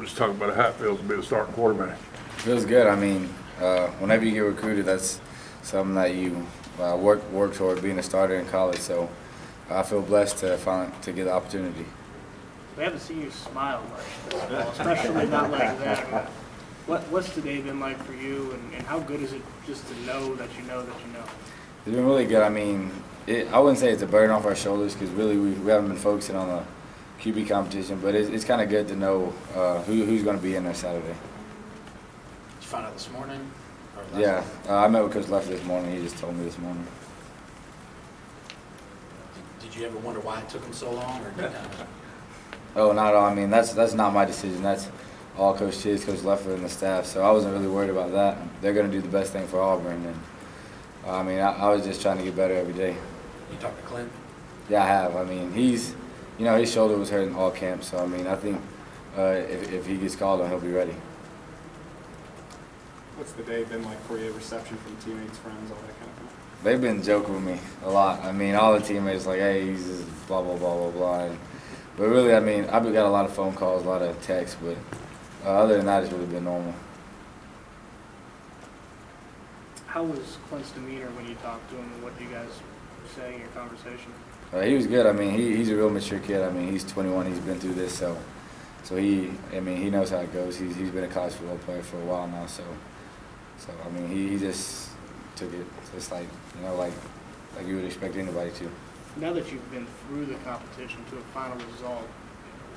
Just talk about how it feels to be the starting quarterback. Feels good. I mean, whenever you get recruited, that's something that you work toward, being a starter in college. So I feel blessed to get the opportunity. We haven't seen you smile much this fall, especially not like that. What's today been like for you, and how good is it just to know that you know that you know? It's been really good. I mean, I wouldn't say it's a burden off our shoulders because really we haven't been focusing on the QB competition, but it's kind of good to know who's going to be in there Saturday. Did you find out this morning? Or Yeah, I met with Coach Leffler this morning. He just told me this morning. Did you ever wonder why it took him so long, or did you kind of? Oh, not at all. I mean, that's not my decision. That's all Coach Chiz, Coach Leffler, and the staff. So I wasn't really worried about that. They're going to do the best thing for Auburn. And I mean, I was just trying to get better every day. You talked to Clint? Yeah, I have. I mean, his shoulder was hurting all camp. So I mean, I think if he gets called on, he'll be ready. What's the day been like for you? Reception from teammates, friends, all that kind of thing? They've been joking with me a lot. I mean, all the teammates like, hey, he's just blah, blah, blah, blah, blah. But really, I mean, I've got a lot of phone calls, a lot of texts, but other than that, it's really been normal. How was Clint's demeanor when you talked to him, and what did you guys say in your conversation? He was good. I mean, he's a real mature kid. I mean, he's 21. He's been through this, so he knows how it goes. He's been a college football player for a while now, so I mean, he just took it just like you would expect anybody to. Now that you've been through the competition to a final result,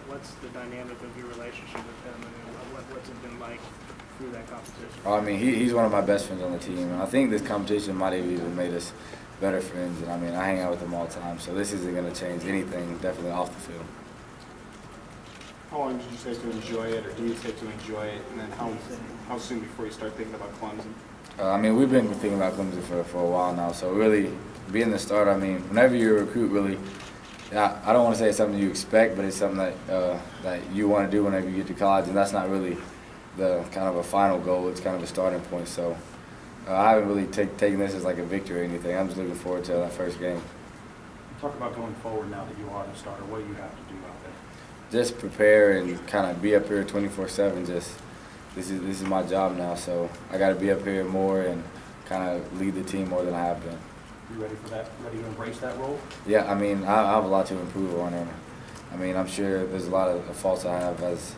what's the dynamic of your relationship with him, and what's it been like through that competition? I mean, he's one of my best friends on the team, and I think this competition might have even made us better friends. And I mean, I hang out with him all the time, so this isn't going to change anything, definitely off the field. How long did you take to enjoy it, or do you take to enjoy it, and then how soon before you start thinking about Clemson? I mean, we've been thinking about Clemson for a while now, so really being the starter, I mean, whenever you're a recruit, really, I don't want to say it's something you expect, but it's something that you want to do whenever you get to college, and that's not really the kind of a final goal. It's kind of a starting point. So I haven't really taken this as like a victory or anything. I'm just looking forward to that first game. Talk about going forward now that you are the starter. What do you have to do out there? Just prepare and kind of be up here 24/7. Just this is my job now, so I got to be up here more and kind of lead the team more than I have been. You ready for that? Ready to embrace that role? Yeah, I mean, I have a lot to improve on, and I mean, I'm sure there's a lot of faults I have as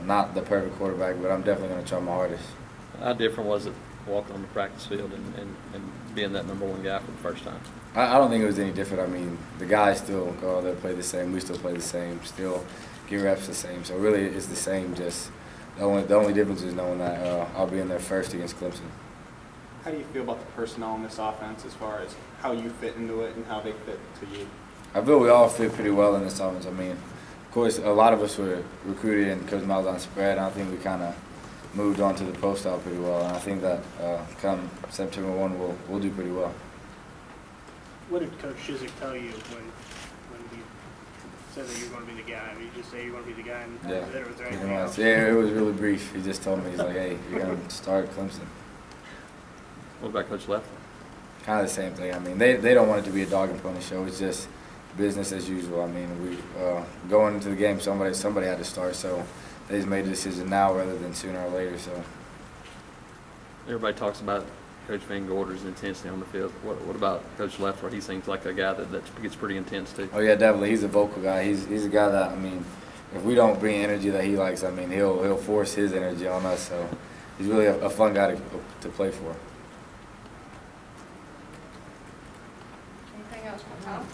not the perfect quarterback, but I'm definitely going to try my hardest. How different was it walking on the practice field and being that #1 guy for the first time? I don't think it was any different. I mean, the guys still go out there, play the same. We still play the same. Still get reps the same. So really, it's the same. Just the only difference is knowing that I'll be in there first against Clemson. How do you feel about the personnel in this offense as far as how you fit into it and how they fit to you? I feel we all fit pretty well in this offense. I mean, of course, a lot of us were recruited and Coach Malzahn spread. And I think we kind of moved on to the pro style pretty well. And I think that come September 1, we'll do pretty well. What did Coach Chizik tell you when he said that you're going to be the guy? I mean, you just say you're going to be the guy, and Yeah. was there anything else? Yeah, it was really brief. He just told me, he's like, hey, you're going to start at Clemson. What about Coach Leffler? Kind of the same thing. I mean, they don't want it to be a dog and pony show. It's just business as usual. I mean, we going into the game, somebody had to start, so they just made the decision now rather than sooner or later. So Everybody talks about Coach Van Gorder's intensity on the field. What about Coach Leffler? He seems like a guy that gets pretty intense too. Oh yeah, definitely. He's a vocal guy. He's a guy that, I mean, if we don't bring energy that he likes, I mean, he'll force his energy on us. So he's really a fun guy to play for. Anything else from Tom?